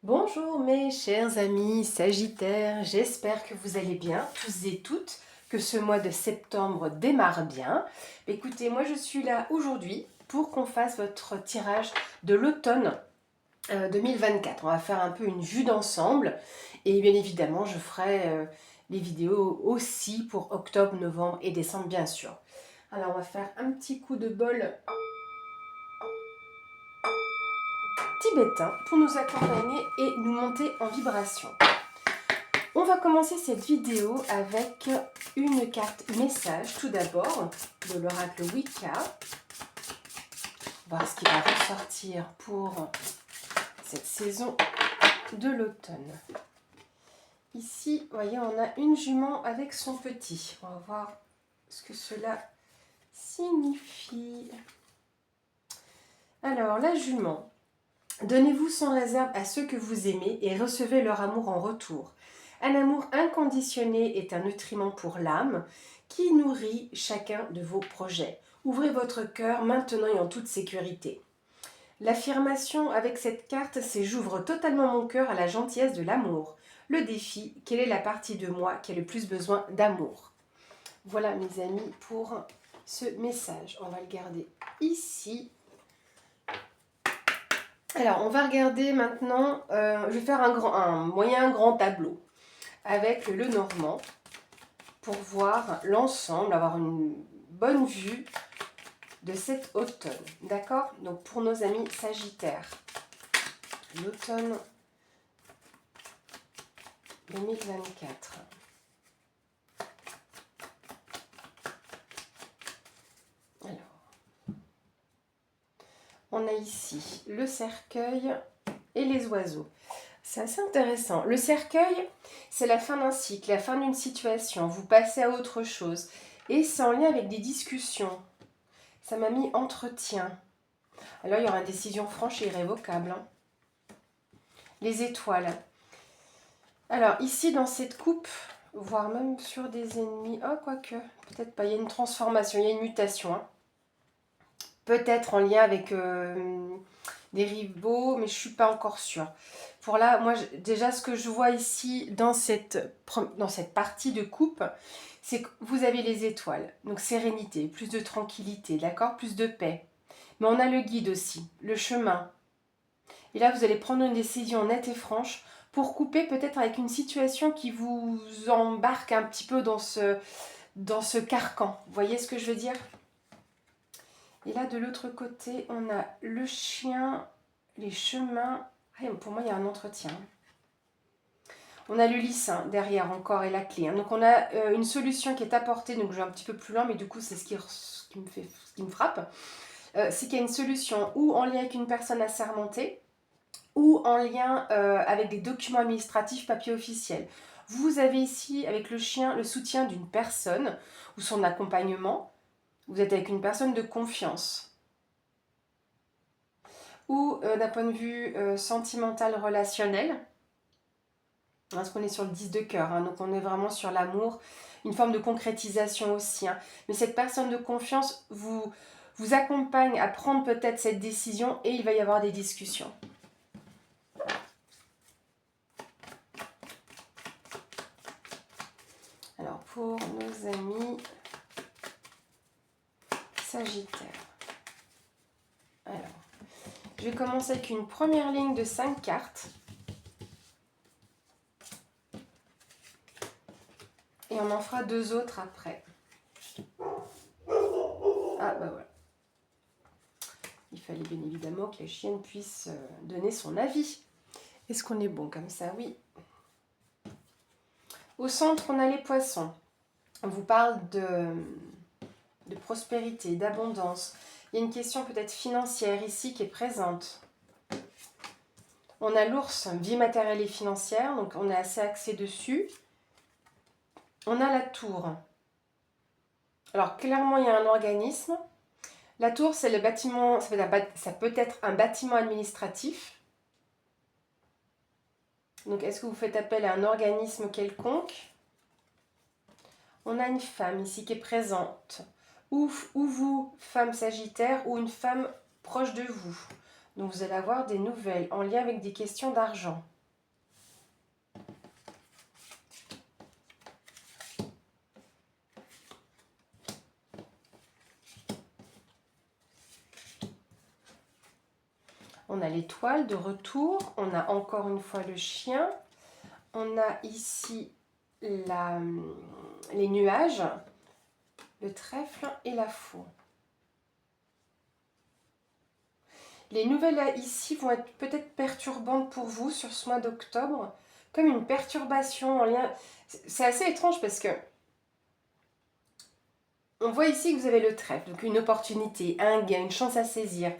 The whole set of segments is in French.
Bonjour mes chers amis Sagittaires, j'espère que vous allez bien, tous et toutes, que ce mois de septembre démarre bien. Écoutez, moi je suis là aujourd'hui pour qu'on fasse votre tirage de l'automne 2024. On va faire un peu une vue d'ensemble et bien évidemment je ferai les vidéos aussi pour octobre, novembre et décembre bien sûr. Alors on va faire un petit coup de bol tibétain pour nous accompagner et nous monter en vibration. On va commencer cette vidéo avec une carte message tout d'abord de l'oracle Wicca. Voir ce qui va ressortir pour cette saison de l'automne. Ici, vous voyez, on a une jument avec son petit. On va voir ce que cela signifie. Alors, la jument. Donnez-vous sans réserve à ceux que vous aimez et recevez leur amour en retour. Un amour inconditionné est un nutriment pour l'âme qui nourrit chacun de vos projets. Ouvrez votre cœur maintenant et en toute sécurité. L'affirmation avec cette carte, c'est « J'ouvre totalement mon cœur à la gentillesse de l'amour ». Le défi, quelle est la partie de moi qui a le plus besoin d'amour? Voilà mes amis pour ce message. On va le garder ici. Alors, on va regarder maintenant, je vais faire un moyen grand tableau avec le normand pour voir l'ensemble, avoir une bonne vue de cet automne. D'accord? Donc, pour nos amis Sagittaires, l'automne 2024. Alors, on a ici le cercueil et les oiseaux. C'est assez intéressant. Le cercueil, c'est la fin d'un cycle, la fin d'une situation. Vous passez à autre chose. Et c'est en lien avec des discussions. Ça m'a mis entretien. Alors, il y aura une décision franche et irrévocable. Hein. Les étoiles. Alors, ici, dans cette coupe, voire même sur des ennemis. Oh, quoique, peut-être pas. Il y a une transformation, il y a une mutation. Hein. Peut-être en lien avec des rivaux, mais je ne suis pas encore sûre. Pour là, moi, déjà, ce que je vois ici dans cette partie de coupe, c'est que vous avez les étoiles. Donc, sérénité, plus de tranquillité, d'accord? Plus de paix. Mais on a le guide aussi, le chemin. Et là, vous allez prendre une décision nette et franche pour couper peut-être avec une situation qui vous embarque un petit peu dans ce carcan. Vous voyez ce que je veux dire? Et là, de l'autre côté, on a le chien, les chemins. Ah, pour moi, il y a un entretien. On a le lys hein, derrière encore et la clé. Hein. Donc, on a une solution qui est apportée. Donc, je vais un petit peu plus loin, mais du coup, c'est ce qui me frappe. C'est qu'il y a une solution ou en lien avec une personne assermentée ou en lien avec des documents administratifs, papiers officiels. Vous avez ici, avec le chien, le soutien d'une personne ou son accompagnement. Vous êtes avec une personne de confiance. Ou d'un point de vue sentimental, relationnel. Parce qu'on est sur le 10 de cœur, hein, donc on est vraiment sur l'amour, une forme de concrétisation aussi. Hein. Mais cette personne de confiance vous accompagne à prendre peut-être cette décision et il va y avoir des discussions. Alors pour nos amis Sagittaire. Alors, je vais commencer avec une première ligne de 5 cartes. Et on en fera 2 autres après. Ah bah voilà. Il fallait bien évidemment que la chienne puisse donner son avis. Est-ce qu'on est bon comme ça? Oui. Au centre, on a les poissons. On vous parle de prospérité, d'abondance. Il y a une question peut-être financière ici qui est présente. On a l'ours, vie matérielle et financière, donc on est assez axé dessus. On a la tour. Alors clairement, il y a un organisme. La tour, c'est le bâtiment, ça peut être un bâtiment administratif. Donc, est-ce que vous faites appel à un organisme quelconque? On a une femme ici qui est présente. Ou vous, femme sagittaire, ou une femme proche de vous. Donc vous allez avoir des nouvelles en lien avec des questions d'argent. On a l'étoile de retour, on a encore une fois le chien, on a ici les nuages, le trèfle et la faux. Les nouvelles ici vont être peut-être perturbantes pour vous sur ce mois d'octobre, comme une perturbation en lien... C'est assez étrange parce que on voit ici que vous avez le trèfle, donc une opportunité, un gain, une chance à saisir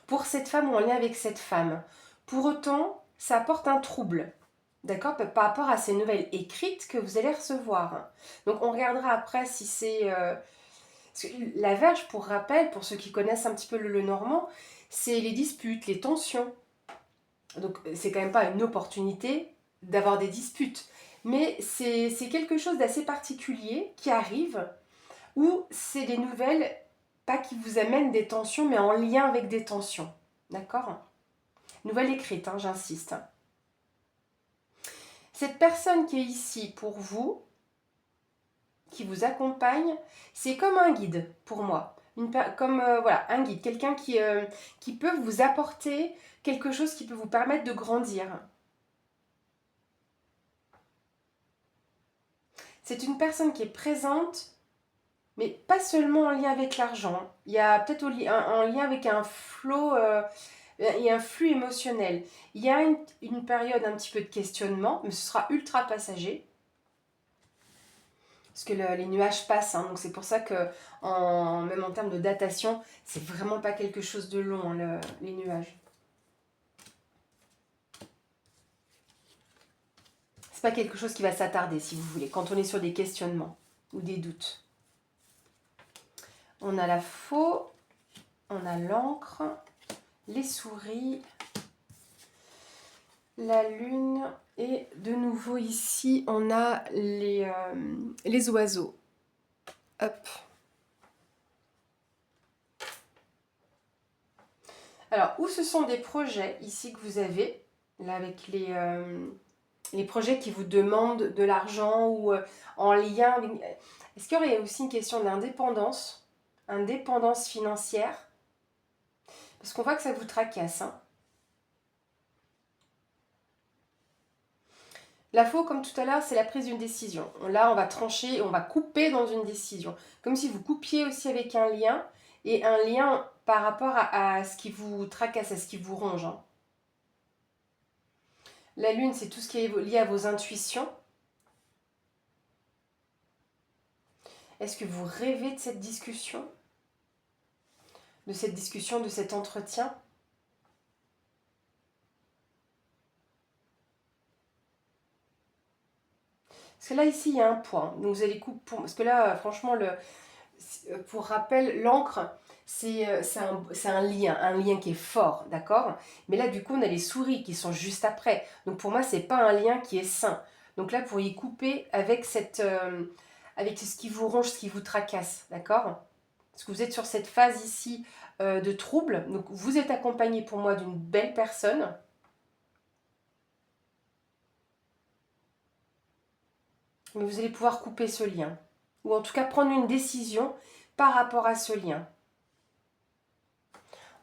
pour cette femme ou en lien avec cette femme. Pour autant, ça apporte un trouble, d'accord, par rapport à ces nouvelles écrites que vous allez recevoir. Donc on regardera après si c'est... la Verge, pour rappel, pour ceux qui connaissent un petit peu le normand, c'est les disputes, les tensions. Donc c'est quand même pas une opportunité d'avoir des disputes, mais c'est quelque chose d'assez particulier qui arrive, où c'est des nouvelles, pas qui vous amènent des tensions, mais en lien avec des tensions. D'accord? Nouvelle écrite, hein, j'insiste. Cette personne qui est ici pour vous, qui vous accompagne, c'est comme un guide pour moi. Voilà, un guide, quelqu'un qui peut vous apporter quelque chose qui peut vous permettre de grandir. C'est une personne qui est présente, mais pas seulement en lien avec l'argent. Il y a peut-être en lien avec un flot et un flux émotionnel. Il y a une période un petit peu de questionnement, mais ce sera ultra passager. Parce que les nuages passent, hein, donc c'est pour ça que, même en termes de datation, c'est vraiment pas quelque chose de long, hein, les nuages. C'est pas quelque chose qui va s'attarder, si vous voulez, quand on est sur des questionnements ou des doutes. On a la faux, on a l'encre, les souris, la lune, et de nouveau ici, on a les oiseaux. Hop. Alors, où ce sont des projets ici que vous avez, là avec les projets qui vous demandent de l'argent ou en lien avec... Est-ce qu'il y aurait aussi une question d'indépendance, indépendance financière? Parce qu'on voit que ça vous tracasse, hein. La faux, comme tout à l'heure, c'est la prise d'une décision. Là, on va trancher, on va couper dans une décision. Comme si vous coupiez aussi avec un lien, et un lien par rapport à ce qui vous tracasse, à ce qui vous ronge, hein. La lune, c'est tout ce qui est lié à vos intuitions. Est-ce que vous rêvez de cette discussion? De cet entretien? Parce que là, ici, il y a un point. Donc, vous allez couper... Parce que là, franchement, pour rappel, l'encre, c'est un lien qui est fort, d'accord? Mais là, du coup, on a les souris qui sont juste après. Donc, pour moi, c'est pas un lien qui est sain. Donc là, pour y couper avec avec ce qui vous ronge, ce qui vous tracasse, d'accord? Parce que vous êtes sur cette phase ici de trouble. Donc, vous êtes accompagné pour moi d'une belle personne. Mais vous allez pouvoir couper ce lien. Ou en tout cas, prendre une décision par rapport à ce lien.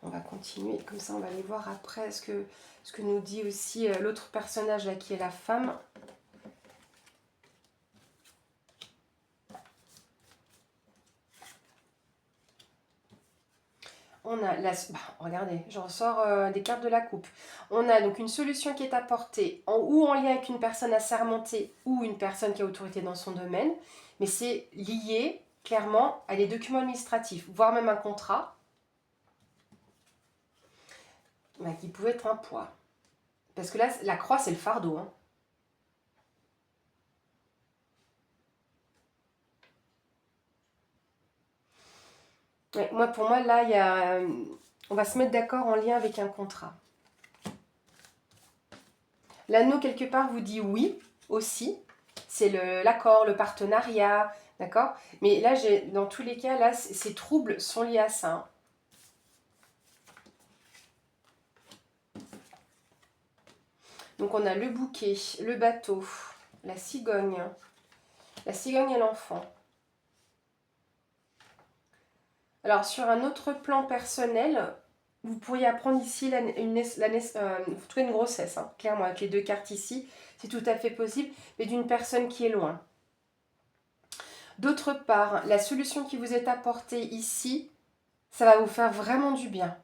On va continuer, comme ça on va aller voir après ce que nous dit aussi l'autre personnage là qui est la femme. On a regardez, je ressors des cartes de la coupe. On a donc une solution qui est apportée ou en lien avec une personne assermentée ou une personne qui a autorité dans son domaine, mais c'est lié clairement à des documents administratifs, voire même un contrat, qui pouvait être un poids. Parce que là, la croix, c'est le fardeau, hein. Ouais, pour moi, là, on va se mettre d'accord en lien avec un contrat. L'anneau, quelque part, vous dit oui aussi. C'est l'accord, le partenariat, d'accord? Mais là, dans tous les cas, là, ces troubles sont liés à ça, hein. Donc on a le bouquet, le bateau, la cigogne et l'enfant. Alors sur un autre plan personnel, vous pourriez apprendre ici une grossesse, hein, clairement avec les deux cartes ici, c'est tout à fait possible, mais d'une personne qui est loin. D'autre part, la solution qui vous est apportée ici, ça va vous faire vraiment du bien.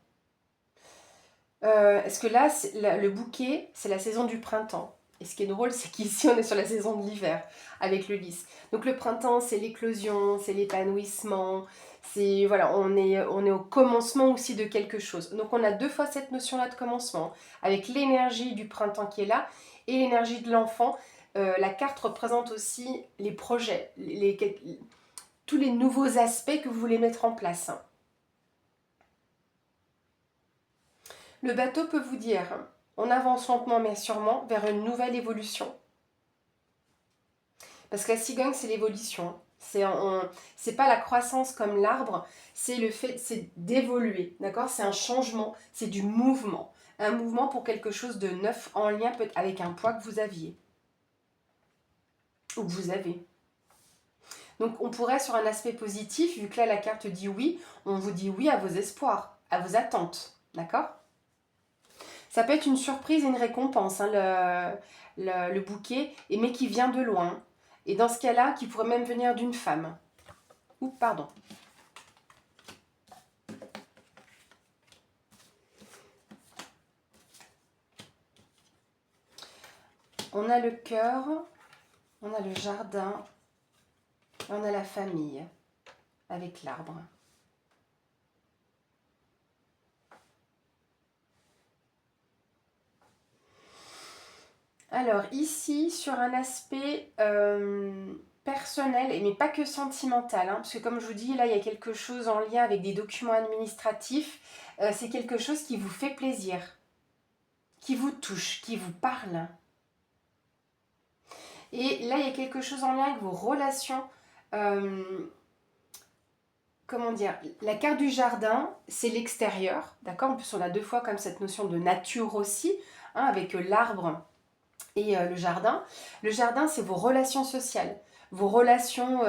Est-ce que là, le bouquet, c'est la saison du printemps. Et ce qui est drôle, c'est qu'ici, on est sur la saison de l'hiver avec le lys. Donc le printemps, c'est l'éclosion, c'est l'épanouissement. C'est voilà, on est au commencement aussi de quelque chose. Donc on a deux fois cette notion-là de commencement, avec l'énergie du printemps qui est là et l'énergie de l'enfant. La carte représente aussi les projets, tous les nouveaux aspects que vous voulez mettre en place. Le bateau peut vous dire, on avance lentement mais sûrement vers une nouvelle évolution. Parce que la cigogne, c'est l'évolution. C'est pas la croissance comme l'arbre, c'est le fait, c'est d'évoluer, d'accord? C'est un changement, c'est du mouvement. Un mouvement pour quelque chose de neuf en lien peut-être avec un poids que vous aviez. Ou que vous avez. Donc on pourrait sur un aspect positif, vu que là la carte dit oui, on vous dit oui à vos espoirs, à vos attentes, d'accord? Ça peut être une surprise et une récompense, hein, le bouquet, mais qui vient de loin. Et dans ce cas-là, qui pourrait même venir d'une femme. Oups, pardon. On a le cœur, on a le jardin, et on a la famille, avec l'arbre. Alors ici, sur un aspect personnel, mais pas que sentimental, hein, parce que comme je vous dis, là, il y a quelque chose en lien avec des documents administratifs. C'est quelque chose qui vous fait plaisir, qui vous touche, qui vous parle. Et là, il y a quelque chose en lien avec vos relations. Comment dire? La carte du jardin, c'est l'extérieur, d'accord? En plus, on a deux fois comme cette notion de nature aussi, hein, avec l'arbre et le jardin. Le jardin, c'est vos relations sociales, vos relations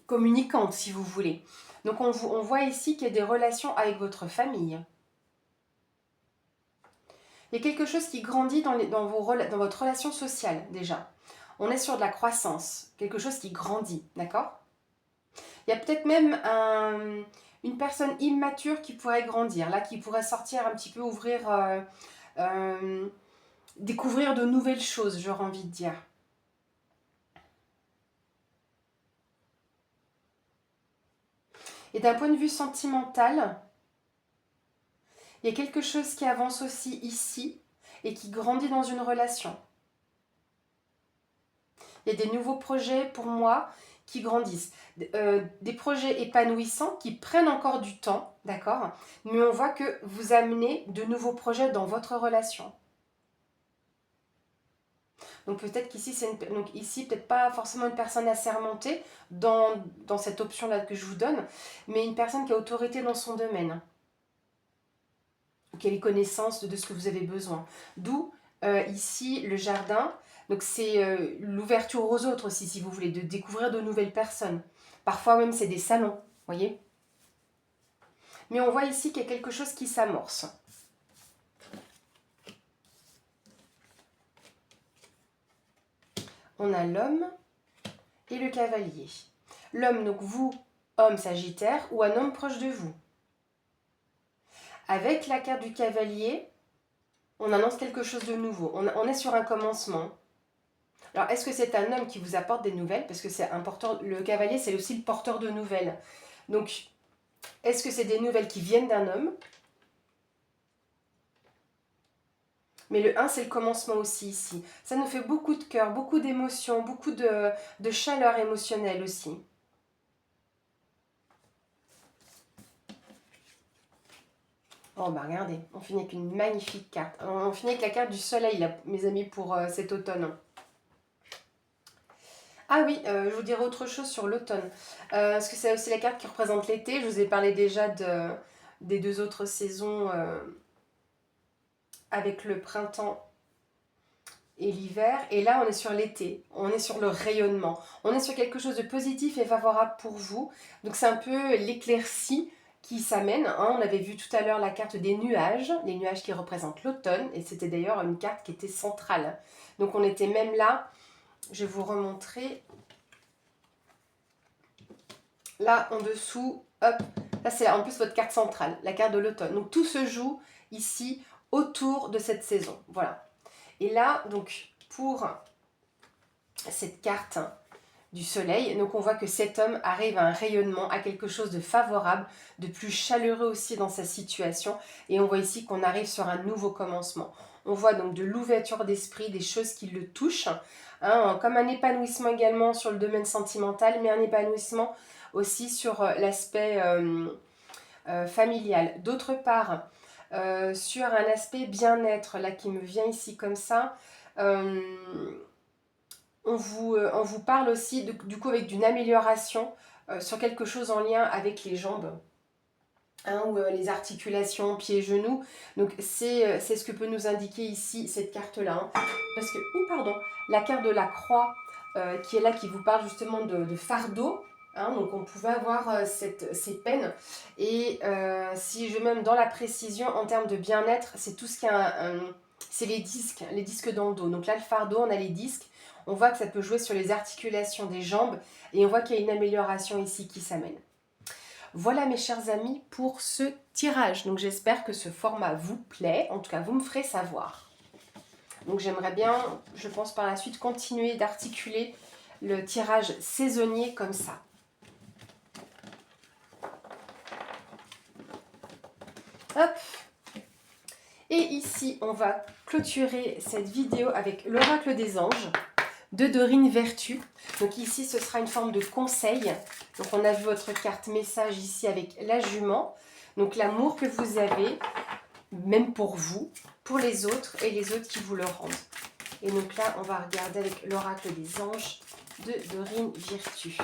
communicantes, si vous voulez. Donc, on voit ici qu'il y a des relations avec votre famille. Il y a quelque chose qui grandit dans votre relation sociale, déjà. On est sur de la croissance, quelque chose qui grandit, d'accord? Il y a peut-être même une personne immature qui pourrait grandir, là, qui pourrait sortir un petit peu, découvrir de nouvelles choses, j'aurais envie de dire. Et d'un point de vue sentimental, il y a quelque chose qui avance aussi ici et qui grandit dans une relation. Il y a des nouveaux projets pour moi qui grandissent. Des projets épanouissants qui prennent encore du temps, d'accord? Mais on voit que vous amenez de nouveaux projets dans votre relation. Donc peut-être qu'ici, peut-être pas forcément une personne assermentée dans cette option-là que je vous donne, mais une personne qui a autorité dans son domaine, qui a les connaissances de ce que vous avez besoin. D'où ici le jardin. Donc c'est l'ouverture aux autres aussi, si vous voulez, de découvrir de nouvelles personnes. Parfois même c'est des salons, vous voyez. Mais on voit ici qu'il y a quelque chose qui s'amorce. On a l'homme et le cavalier. L'homme, donc vous, homme sagittaire, ou un homme proche de vous. Avec la carte du cavalier, on annonce quelque chose de nouveau. On est sur un commencement. Alors, est-ce que c'est un homme qui vous apporte des nouvelles? Parce que c'est un porteur, le cavalier, c'est aussi le porteur de nouvelles. Donc, est-ce que c'est des nouvelles qui viennent d'un homme? Mais le 1, c'est le commencement aussi ici. Ça nous fait beaucoup de cœur, beaucoup d'émotions, beaucoup de chaleur émotionnelle aussi. Oh bah regardez, on finit avec une magnifique carte. On finit avec la carte du soleil, là, mes amis, pour cet automne. Ah oui, je vous dirai autre chose sur l'automne. Parce que c'est aussi la carte qui représente l'été. Je vous ai parlé déjà des deux autres saisons avec le printemps et l'hiver. Et là, on est sur l'été, on est sur le rayonnement. On est sur quelque chose de positif et favorable pour vous. Donc c'est un peu l'éclaircie qui s'amène. Hein. On avait vu tout à l'heure la carte des nuages, les nuages qui représentent l'automne. Et c'était d'ailleurs une carte qui était centrale. Donc on était même là, je vais vous remontrer. Là, en dessous, hop, là c'est en plus votre carte centrale, la carte de l'automne. Donc tout se joue ici autour de cette saison. Voilà. Et là, donc, pour cette carte du soleil, donc on voit que cet homme arrive à un rayonnement, à quelque chose de favorable, de plus chaleureux aussi dans sa situation. Et on voit ici qu'on arrive sur un nouveau commencement. On voit donc de l'ouverture d'esprit, des choses qui le touchent, hein, comme un épanouissement également sur le domaine sentimental, mais un épanouissement aussi sur l'aspect familial. D'autre part, sur un aspect bien-être, là qui me vient ici comme ça, on vous parle aussi du coup avec d'une amélioration sur quelque chose en lien avec les jambes. Hein, ou les articulations, pieds, genoux. Donc c'est ce que peut nous indiquer ici cette carte-là. Hein. Parce que, pardon, la carte de la croix qui est là, qui vous parle justement de fardeau. Hein, donc on pouvait avoir ces peines. Et si je même dans la précision en termes de bien-être, c'est tout ce qui a c'est les disques dans le dos. Donc là le fardeau, on a les disques. On voit que ça peut jouer sur les articulations des jambes. Et on voit qu'il y a une amélioration ici qui s'amène. Voilà mes chers amis pour ce tirage. Donc j'espère que ce format vous plaît. En tout cas, vous me ferez savoir. Donc j'aimerais bien, je pense par la suite, continuer d'articuler le tirage saisonnier comme ça. Hop. Et ici, on va clôturer cette vidéo avec l'oracle des anges de Dorine Vertu. Donc ici, ce sera une forme de conseil. Donc on a vu votre carte message ici avec la jument. Donc l'amour que vous avez, même pour vous, pour les autres et les autres qui vous le rendent. Et donc là, on va regarder avec l'oracle des anges de Dorine Vertu.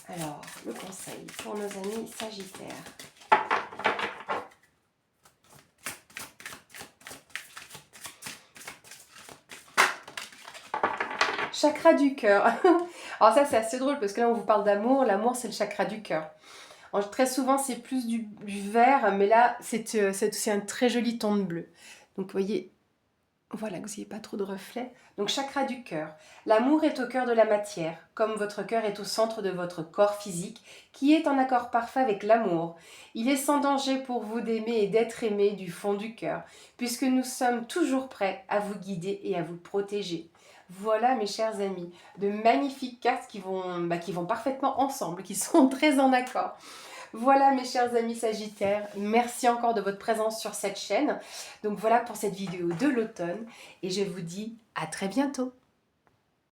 Alors, le conseil pour nos amis Sagittaires. Chakra du cœur. Alors ça, c'est assez drôle parce que là, on vous parle d'amour. L'amour, c'est le chakra du cœur. Alors, très souvent, c'est plus du vert, mais là, c'est aussi un très joli ton de bleu. Donc, vous voyez, voilà, que vous n'ayez pas trop de reflets. Donc, chakra du cœur. L'amour est au cœur de la matière, comme votre cœur est au centre de votre corps physique, qui est en accord parfait avec l'amour. Il est sans danger pour vous d'aimer et d'être aimé du fond du cœur, puisque nous sommes toujours prêts à vous guider et à vous protéger. Voilà mes chers amis, de magnifiques cartes qui vont parfaitement ensemble, qui sont très en accord. Voilà mes chers amis Sagittaires, merci encore de votre présence sur cette chaîne. Donc voilà pour cette vidéo de l'automne et je vous dis à très bientôt.